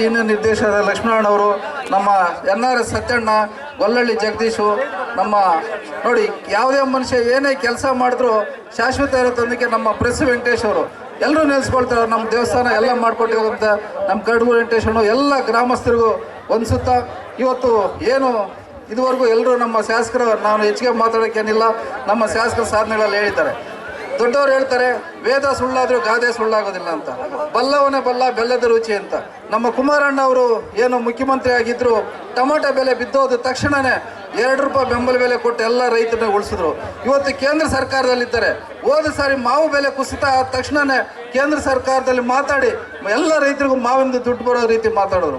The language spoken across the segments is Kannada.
ಇನ್ನು ನಿರ್ದೇಶಕರ ಲಕ್ಷ್ಮಣ ಅವರು, ನಮ್ಮ NRS ಸತ್ಯಣ್ಣ, ಗೊಲ್ಲಳ್ಳಿ ಜಗದೀಶು, ನಮ್ಮ ನೋಡಿ ಯಾವುದೇ ಮನುಷ್ಯ ಏನೇ ಕೆಲಸ ಮಾಡಿದ್ರು ಶಾಶ್ವತ ಇರೋದೊಂದಿಗೆ ನಮ್ಮ ಪ್ರೆಸ್ ವೆಂಕಟೇಶ್ ಅವರು ಎಲ್ಲರೂ ನೆನೆಸ್ಕೊಳ್ತಾರೆ. ನಮ್ಮ ದೇವಸ್ಥಾನ ಎಲ್ಲ ಮಾಡ್ಕೊಟ್ಟಿರೋಂಥ ನಮ್ಮ ಕಡಗು ವೆಂಕಟೇಶನು ಎಲ್ಲ ಗ್ರಾಮಸ್ಥರಿಗೂ ಹೊಂದಿಸುತ್ತಾ ಇವತ್ತು ಏನು ಇದುವರೆಗೂ ಎಲ್ಲರೂ ನಮ್ಮ ಶಾಸಕರು, ನಾನು ಹೆಚ್ಚಿಗೆ ಮಾತಾಡೋಕ್ಕೇನಿಲ್ಲ, ನಮ್ಮ ಶಾಸಕರ ಸಾಧನೆಗಳಲ್ಲಿ ಹೇಳಿದ್ದಾರೆ. ದೊಡ್ಡವರು ಹೇಳ್ತಾರೆ ವೇದ ಸುಳ್ಳಾದರೂ ಗಾದೆ ಸುಳ್ಳಾಗೋದಿಲ್ಲ ಅಂತ, ಬಲ್ಲವನೇ ಬಲ್ಲ ಬೆಲ್ಲದ ರುಚಿ ಅಂತ. ನಮ್ಮ ಕುಮಾರಣ್ಣ ಅವರು ಏನು ಮುಖ್ಯಮಂತ್ರಿ ಆಗಿದ್ರು, ಟೊಮಾಟೊ ಬೆಲೆ ಬಿದ್ದೋದ ತಕ್ಷಣವೇ 2 ರೂಪಾಯಿ ಬೆಂಬಲ ಬೆಲೆ ಕೊಟ್ಟು ಎಲ್ಲ ರೈತರನ್ನ ಉಳಿಸಿದ್ರು. ಇವತ್ತು ಕೇಂದ್ರ ಸರ್ಕಾರದಲ್ಲಿದ್ದಾರೆ. ಹೋದ ಸಾರಿ ಮಾವು ಬೆಲೆ ಕುಸಿತ ಆದ ತಕ್ಷಣವೇ ಕೇಂದ್ರ ಸರ್ಕಾರದಲ್ಲಿ ಮಾತಾಡಿ ಎಲ್ಲ ರೈತರಿಗೂ ಮಾವಿಂದ ದುಡ್ಡು ಬರೋ ರೀತಿ ಮಾಡಿದ್ರು.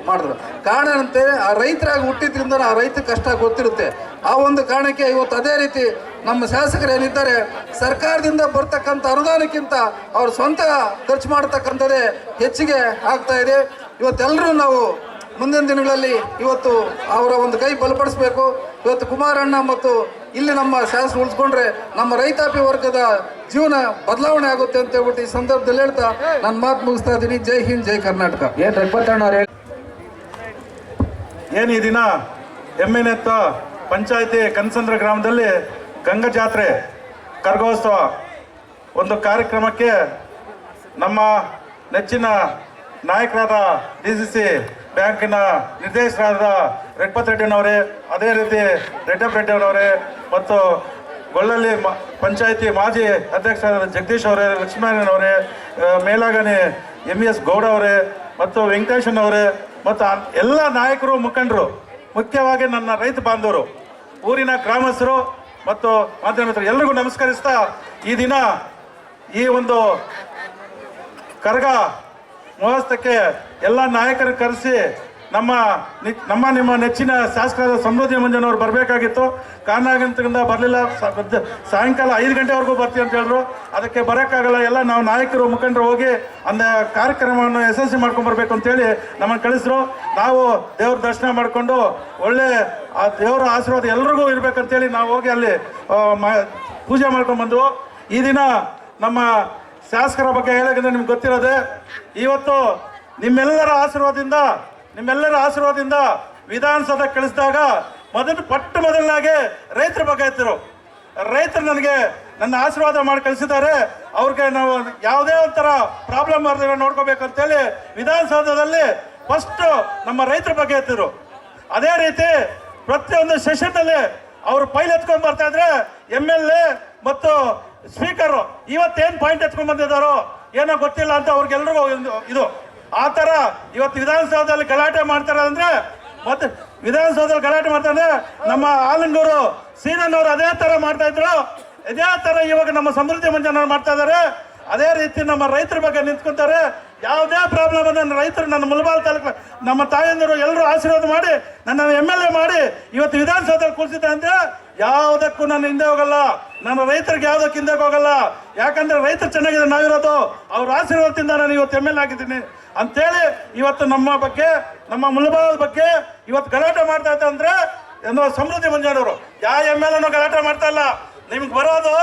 ಕಾರಣ ಅಂತೆ ಆ ರೈತರಾಗಿ ಹುಟ್ಟಿದ್ರಿಂದ ಆ ರೈತ ಕಷ್ಟ ಗೊತ್ತಿರುತ್ತೆ. ಆ ಒಂದು ಕಾರಣಕ್ಕೆ ಇವತ್ತು ಅದೇ ರೀತಿ ನಮ್ಮ ಶಾಸಕರು ಏನಿದ್ದಾರೆ, ಸರ್ಕಾರದಿಂದ ಬರ್ತಕ್ಕಂಥ ಅನುದಾನಕ್ಕಿಂತ ಅವ್ರ ಸ್ವಂತ ಖರ್ಚು ಮಾಡ್ತಕ್ಕಂಥದ್ದೇ ಹೆಚ್ಚಿಗೆ ಆಗ್ತಾ ಇದೆ. ಇವತ್ತೆಲ್ಲರೂ ನಾವು ಮುಂದಿನ ದಿನಗಳಲ್ಲಿ ಇವತ್ತು ಅವರ ಒಂದು ಕೈ ಬಲಪಡಿಸಬೇಕು. ಇವತ್ತು ಕುಮಾರಣ್ಣ ಮತ್ತು ಇಲ್ಲಿ ನಮ್ಮ ಶಾಸಕರು ಉಳಿಸ್ಕೊಂಡ್ರೆ ನಮ್ಮ ರೈತಾಪಿ ವರ್ಗದ ಜೀವನ ಬದಲಾವಣೆ ಆಗುತ್ತೆ ಅಂತ ಹೇಳ್ಬಿಟ್ಟು ಈ ಸಂದರ್ಭದಲ್ಲಿ ಹೇಳ್ತಾ ನಾನು ಮಾತು ಮುಗಿಸ್ತಾ ಇದ್ದೀನಿ. ಜೈ ಹಿಂದ್, ಜೈ ಕರ್ನಾಟಕ. ಏನು ಈ ದಿನ ಎಮ್ಮೆನೆತ್ತ ಪಂಚಾಯತಿ ಕನಸಂದ್ರ ಗ್ರಾಮದಲ್ಲಿ ಗಂಗಾ ಜಾತ್ರೆ ಕರಗೋತ್ಸವ ಒಂದು ಕಾರ್ಯಕ್ರಮಕ್ಕೆ ನಮ್ಮ ನೆಚ್ಚಿನ ನಾಯಕರಾದ DCC ಬ್ಯಾಂಕಿನ ನಿರ್ದೇಶಕರಾದ ರೆಡ್ಪತ್ ರೆಡ್ಡಿನವರೇ, ಅದೇ ರೀತಿ ರೆಡ್ಡಪ್ಪರೆಡ್ಡಿಯವರೇ ಮತ್ತು ಗೊಲ್ಲಳ್ಳಿ ಪಂಚಾಯತಿ ಮಾಜಿ ಅಧ್ಯಕ್ಷರಾದ ಜಗದೀಶ್ ಅವರೇ, ಲಕ್ಷ್ಮೀನಾರಾಯಣವರೇ, ಮೇಲಾಗಣಿ MES ಗೌಡ ಅವರೇ ಮತ್ತು ವೆಂಕಟೇಶನವರೇ ಮತ್ತು ಎಲ್ಲ ನಾಯಕರು, ಮುಖಂಡರು, ಮುಖ್ಯವಾಗಿ ನನ್ನ ರೈತ ಬಾಂಧವರು, ಊರಿನ ಗ್ರಾಮಸ್ಥರು ಮತ್ತು ಮಾಧ್ಯಮ ಎಲ್ಲರಿಗೂ ನಮಸ್ಕರಿಸ್ತಾ ಈ ದಿನ ಈ ಒಂದು ಕರಗ ಮಹೋತ್ಸವಕ್ಕೆ ಎಲ್ಲ ನಾಯಕರು ಕರೆಸಿ ನಿಮ್ಮ ನೆಚ್ಚಿನ ಶಾಸಕರಾದ ಸಮೃದ್ಧಿ ಮಂಜನವರು ಬರಬೇಕಾಗಿತ್ತು. ಕಾರಣದಿಂದ ಬರಲಿಲ್ಲ. ಸಾಯಂಕಾಲ 5 ಗಂಟೆವರೆಗೂ ಬರ್ತೀವಿ ಅಂತ ಹೇಳಿದ್ರು. ಅದಕ್ಕೆ ಬರೋಕ್ಕಾಗಲ್ಲ. ಎಲ್ಲ ನಾವು ನಾಯಕರು, ಮುಖಂಡರು ಹೋಗಿ ಅಂದ ಕಾರ್ಯಕ್ರಮವನ್ನು ಯಶಸ್ವಿ ಮಾಡ್ಕೊಂಡ್ಬರ್ಬೇಕು ಅಂತೇಳಿ ನಮ್ಮನ್ನು ಕಳಿಸಿದ್ರು. ನಾವು ದೇವ್ರ ದರ್ಶನ ಮಾಡಿಕೊಂಡು ಒಳ್ಳೆ ಆ ದೇವರ ಆಶೀರ್ವಾದ ಎಲ್ರಿಗೂ ಇರಬೇಕಂತೇಳಿ ನಾವು ಹೋಗಿ ಅಲ್ಲಿ ಪೂಜೆ ಮಾಡ್ಕೊಂಡ್ಬಂದು ಈ ದಿನ ನಮ್ಮ ಶಾಸಕರ ಬಗ್ಗೆ ಹೇಳೋಕ್ಕಿಂತ ನಿಮ್ಗೆ ಗೊತ್ತಿರೋದೆ, ಇವತ್ತು ನಿಮ್ಮೆಲ್ಲರ ಆಶೀರ್ವಾದದಿಂದ ವಿಧಾನಸೌಧ ಕಳಿಸಿದಾಗ ಮೊದಲನಾಗೆ ರೈತರ ಬಗ್ಗೆ ಇದ್ದರು. ರೈತರು ನನಗೆ ನನ್ನ ಆಶೀರ್ವಾದ ಮಾಡಿ ಕಳಿಸಿದ್ದಾರೆ. ಅವ್ರಿಗೆ ನಾವು ಯಾವುದೇ ಒಂಥರ ಪ್ರಾಬ್ಲಮ್ ಬರ್ದಿರೋ ನೋಡ್ಕೋಬೇಕಂತೇಳಿ ವಿಧಾನಸೌಧದಲ್ಲಿ ಫಸ್ಟ್ ನಮ್ಮ ರೈತರ ಬಗ್ಗೆ ಇದ್ದರು. ಅದೇ ರೀತಿ ಪ್ರತಿಯೊಂದು ಸೆಷನ್ನಲ್ಲಿ ಅವರು ಫೈಲ್ ಎತ್ಕೊಂಡು ಬರ್ತಾ ಇದ್ರೆ MLA ಮತ್ತು ಸ್ಪೀಕರು ಇವತ್ತೇನು ಪಾಯಿಂಟ್ ಎತ್ಕೊಂಡು ಬಂದಿದ್ದಾರೋ ಏನೋ ಗೊತ್ತಿಲ್ಲ ಅಂತ ಅವ್ರಿಗೆಲ್ರಿಗೂ ಇದು ಆ ಥರ ಇವತ್ತು ವಿಧಾನಸೌಧದಲ್ಲಿ ಗಲಾಟೆ ಮಾಡ್ತಾರೆ ಅಂದರೆ, ಮತ್ತೆ ವಿಧಾನಸೌಧದಲ್ಲಿ ಗಲಾಟೆ ಮಾಡ್ತಾರೆ ನಮ್ಮ ಆಲಂಗೂರು ಸೀನಣ್ಣವರು ಅದೇ ಥರ ಮಾಡ್ತಾ ಇದ್ರು. ಇದೇ ಥರ ಇವಾಗ ನಮ್ಮ ಸಮೃದ್ಧಿ ಮಂಜನವ್ರು ಮಾಡ್ತಾ ಇದ್ದಾರೆ. ಅದೇ ರೀತಿ ನಮ್ಮ ರೈತರ ಬಗ್ಗೆ ನಿಂತ್ಕೊಂತಾರೆ. ಯಾವುದೇ ಪ್ರಾಬ್ಲಮ್ ನನ್ನ ರೈತರು, ನನ್ನ ಮುಳಬಾಲ್ ತಾಲೂಕು ನಮ್ಮ ತಾಯಂದಿರು ಎಲ್ಲರೂ ಆಶೀರ್ವಾದ ಮಾಡಿ ನನ್ನನ್ನು MLA ಮಾಡಿ ಇವತ್ತು ವಿಧಾನಸೌಧದಲ್ಲಿ ಕೂರಿಸಿದ್ದೆ ಅಂದರೆ ಯಾವುದಕ್ಕೂ ನಾನು ಹಿಂದೆ ಹೋಗಲ್ಲ. ನನ್ನ ರೈತರಿಗೆ ಯಾವುದಕ್ಕೆ ಹಿಂದೆ ಹೋಗಲ್ಲ. ಯಾಕಂದ್ರೆ ರೈತರು ಚೆನ್ನಾಗಿದೆ, ನಾವಿರೋದು ಅವ್ರ ಆಶೀರ್ವಾದದಿಂದ ನಾನು ಇವತ್ತು MLA ಆಗಿದ್ದೀನಿ ಅಂತೇಳಿ ಇವತ್ತು ನಮ್ಮ ಬಗ್ಗೆ, ನಮ್ಮ ಮುಳಬಾಲ್ ಬಗ್ಗೆ ಇವತ್ತು ಗಲಾಟೆ ಮಾಡ್ತಾ ಇದ್ದ ಅಂದ್ರೆ ಸಮೃದ್ಧಿ ಮಂಜನವರು ಯಾವ MLAನೂ ಗಲಾಟೆ ಮಾಡ್ತಾ ಇಲ್ಲ. ನಿಮ್ಗೆ ಬರೋದು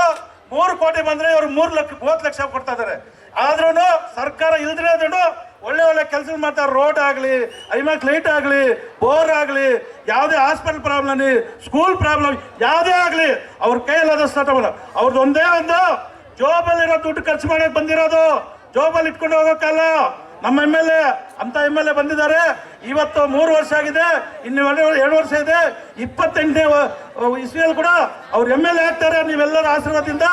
3 ಕೋಟಿ ಬಂದ್ರೆ ಇವರು 30 ಲಕ್ಷ ಕೊಡ್ತಾ ಇದ್ದಾರೆ. ಆದ್ರೂ ಸರ್ಕಾರ ಇಲ್ದಿರೋದು ಒಳ್ಳೆ ಕೆಲಸ ಮಾಡ್ತಾರೆ. ರೋಡ್ ಆಗಲಿ, ಐಮ್ಯಾಕ್ ಲೈಟ್ ಆಗಲಿ, ಬೋರ್ ಆಗಲಿ, ಯಾವುದೇ ಹಾಸ್ಪಿಟಲ್ ಪ್ರಾಬ್ಲಮ್, ಸ್ಕೂಲ್ ಪ್ರಾಬ್ಲಮ್ ಯಾವುದೇ ಆಗಲಿ ಅವ್ರ ಕೈಯಲ್ಲಾದ ಸ್ಟಾರ್ಟ್ ಮಾಡಲ್ಲ. ಅವ್ರದ್ದು ಒಂದೇ ಒಂದು ಜೋಬಲ್ಲಿರೋ ದುಡ್ಡು ಖರ್ಚು ಮಾಡಕ್ಕೆ ಬಂದಿರೋದು, ಜೋಬಲ್ಲಿ ಇಟ್ಕೊಂಡು ಹೋಗೋಕ್ಕಲ್ಲ. ನಮ್ಮ MLA ಅಂತ MLA ಬಂದಿದ್ದಾರೆ. ಇವತ್ತು 3 ವರ್ಷ ಆಗಿದೆ, ಇನ್ನು 2 ವರ್ಷ ಇದೆ. 28ನೇ ಇಸ್ವಿಯಲ್ಲಿ ಕೂಡ ಅವ್ರು MLA ಆಗ್ತಾರೆ. ನೀವೆಲ್ಲರ ಆಶೀರ್ವಾದದಿಂದ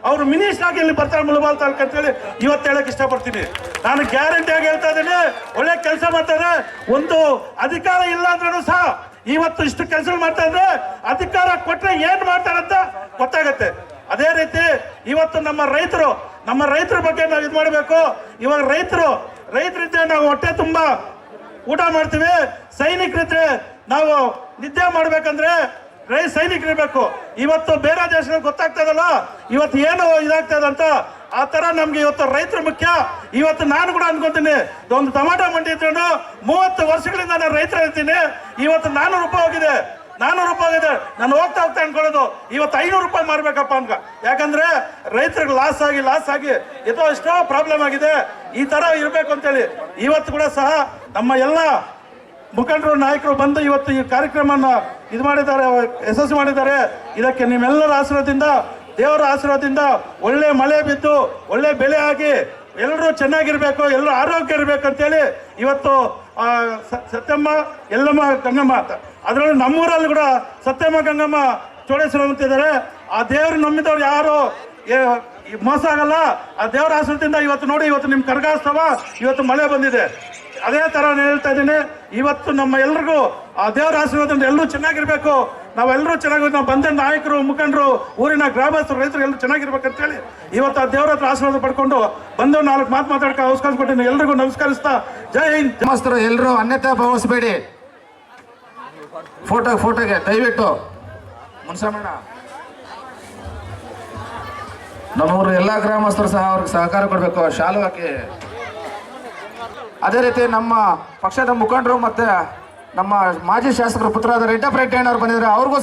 ಅವರು ಮಿನಿಸ್ಟರ್ ಆಗಿ ಇಲ್ಲಿ ಬರ್ತಾರೆ ಮುಳಬಾಲ್ ತಾಲೂಕು ಅಂತೇಳಿ ಇವತ್ತು ಹೇಳಕ್ ಇಷ್ಟಪಡ್ತೀನಿ. ನಾನು ಗ್ಯಾರಂಟಿಯಾಗಿ ಹೇಳ್ತಾ ಇದ್ದೀನಿ, ಒಳ್ಳೆ ಕೆಲಸ ಮಾಡ್ತಾರೆ. ಒಂದು ಅಧಿಕಾರ ಇಲ್ಲ ಅಂದ್ರೂ ಸಹ ಇವತ್ತು ಇಷ್ಟು ಕೆಲಸ ಮಾಡ್ತಾ ಇದ್ರೆ ಅಧಿಕಾರ ಕೊಟ್ಟರೆ ಏನ್ ಮಾಡ್ತಾರಂತ ಗೊತ್ತಾಗತ್ತೆ. ಅದೇ ರೀತಿ ಇವತ್ತು ನಮ್ಮ ರೈತರ ಬಗ್ಗೆ ನಾವು ಇದು ಮಾಡಬೇಕು. ಇವಾಗ ರೈತರಿದ್ದರೆ ನಾವು ಹೊಟ್ಟೆ ತುಂಬಾ ಊಟ ಮಾಡ್ತೀವಿ. ಸೈನಿಕರಿದ್ರೆ ನಾವು ನಿದ್ದೆ ಮಾಡ್ಬೇಕಂದ್ರೆ ಸೈನಿಕರಿರ್ಬೇಕು. ಇವತ್ತು ಬೇರೆ ದೇಶಗಳಿಗೆ ಗೊತ್ತಾಗ್ತಾ ಇದಲ್ಲ ಇವತ್ತು ಏನು ಇದಾಗ್ತದೆ ಅಂತ. ಆ ತರ ನಮ್ಗೆ ಇವತ್ತು ರೈತರು ಮುಖ್ಯ. ಇವತ್ತು ನಾನು ಕೂಡ ಅನ್ಕೊಂತೀನಿ, ಒಂದು ಟೊಮಾಟೊ ಮಂಡಿ ಇಟ್ಕೊಂಡು 30 ವರ್ಷಗಳಿಂದ ನಾನು ರೈತರ ಇರ್ತೀನಿ. ಇವತ್ತು 400 ರೂಪಾಯಿ ಹೋಗಿದೆ. 400 ರೂಪಾಯಿ ಆಗಿದೆ. ನಾನು ಹೋಗ್ತಾ ಅನ್ಕೊಳ್ಳೋದು ಇವತ್ತು 500 ರೂಪಾಯಿ ಮಾರ್ಬೇಕಪ್ಪ ಅನ್ಕ. ಯಾಕಂದ್ರೆ ರೈತರಿಗೆ ಲಾಸ್ ಆಗಿ ಎಷ್ಟೋ ಪ್ರಾಬ್ಲಮ್ ಆಗಿದೆ. ಈ ತರ ಇರಬೇಕು ಅಂತೇಳಿ ಇವತ್ತು ಕೂಡ ಸಹ ನಮ್ಮ ಎಲ್ಲ ಮುಖಂಡರು ನಾಯಕರು ಬಂದು ಇವತ್ತು ಈ ಕಾರ್ಯಕ್ರಮನ ಇದು ಮಾಡಿದ್ದಾರೆ, ಯಶಸ್ವಿ ಮಾಡಿದ್ದಾರೆ. ಇದಕ್ಕೆ ನಿಮ್ಮೆಲ್ಲರ ಆಶೀರ್ವಾದದಿಂದ, ದೇವರ ಆಶೀರ್ವಾದದಿಂದ ಒಳ್ಳೆ ಮಳೆ ಬಿದ್ದು ಒಳ್ಳೆ ಬೆಳೆ ಆಗಿ ಎಲ್ಲರೂ ಚೆನ್ನಾಗಿರ್ಬೇಕು, ಎಲ್ಲರೂ ಆರೋಗ್ಯ ಇರಬೇಕು ಅಂತೇಳಿ ಇವತ್ತು ಸತ್ಯಮ್ಮ ಎಲ್ಲಮ್ಮ ಗಂಗಮ್ಮ, ಅದರಲ್ಲಿ ನಮ್ಮೂರಲ್ಲಿ ಕೂಡ ಸತ್ಯಮ್ಮ ಗಂಗಮ್ಮ ಚೋಳೇಶ್ವರ ಅಂತಿದ್ದಾರೆ. ಆ ದೇವರು ನಂಬಿದವ್ರು ಯಾರು ಮೋಸ ಆಗಲ್ಲ. ಆ ದೇವರ ಆಶೀರ್ವಾದದಿಂದ ಇವತ್ತು ನೋಡಿ, ಇವತ್ತು ನಿಮ್ಮ ಕರ್ಗಾಸ್ತವ ಇವತ್ತು ಮಳೆ ಬಂದಿದೆ. ಅದೇ ತರ ನಾನು ಹೇಳ್ತಾ ಇದ್ದೀನಿ, ಇವತ್ತು ನಮ್ಮ ಎಲ್ರಿಗೂ ಆ ದೇವರ ಆಶೀರ್ವಾದದಿಂದ ಎಲ್ಲರೂ ಚೆನ್ನಾಗಿರ್ಬೇಕು, ನಾವೆಲ್ಲರೂ ಚೆನ್ನಾಗಿ, ನಾವು ಬಂದ ನಾಯಕರು, ಮುಖಂಡರು, ಊರಿನ ಗ್ರಾಮಸ್ಥರು, ರೈತರು ಎಲ್ಲರೂ ಚೆನ್ನಾಗಿರ್ಬೇಕಂತೇಳಿ ಇವತ್ತು ಆ ದೇವರ ಹತ್ರ ಆಶೀರ್ವಾದ ಪಡ್ಕೊಂಡು ಬಂದು 4 ಮಾತು ಮಾತಾಡಕ್ಕೆ ಅವಕಾಶ ಕೊಟ್ಟಿದ್ದೀನಿ. ಎಲ್ರಿಗೂ ನಮಸ್ಕರಿಸ್ತಾ ಜೈ ಹಿಂದ್. ಗ್ರಾಮಸ್ಥರು ಎಲ್ಲರೂ ಅನ್ಯತಾ ಭಾವಿಸಬೇಡಿ. ಫೋಟೋಗೆ ದಯವಿಟ್ಟು ಮುನ್ಸಮಣ್ಣ, ನಮ್ಮೂರು ಎಲ್ಲ ಗ್ರಾಮಸ್ಥರು ಸಹ ಅವ್ರಿಗೆ ಸಹಕಾರ ಕೊಡಬೇಕು, ಶಾಲು ಹಾಕಿ. ಅದೇ ರೀತಿ ನಮ್ಮ ಪಕ್ಷದ ಮುಖಂಡರು ಮತ್ತೆ ನಮ್ಮ ಮಾಜಿ ಶಾಸಕರು ಪುತ್ರರಾದ ರೆಡ್ಡಪ್ಪ ರೆಡ್ಡಿ ಅವರು ಬಂದಿದ್ದಾರೆ, ಅವ್ರಿಗೂ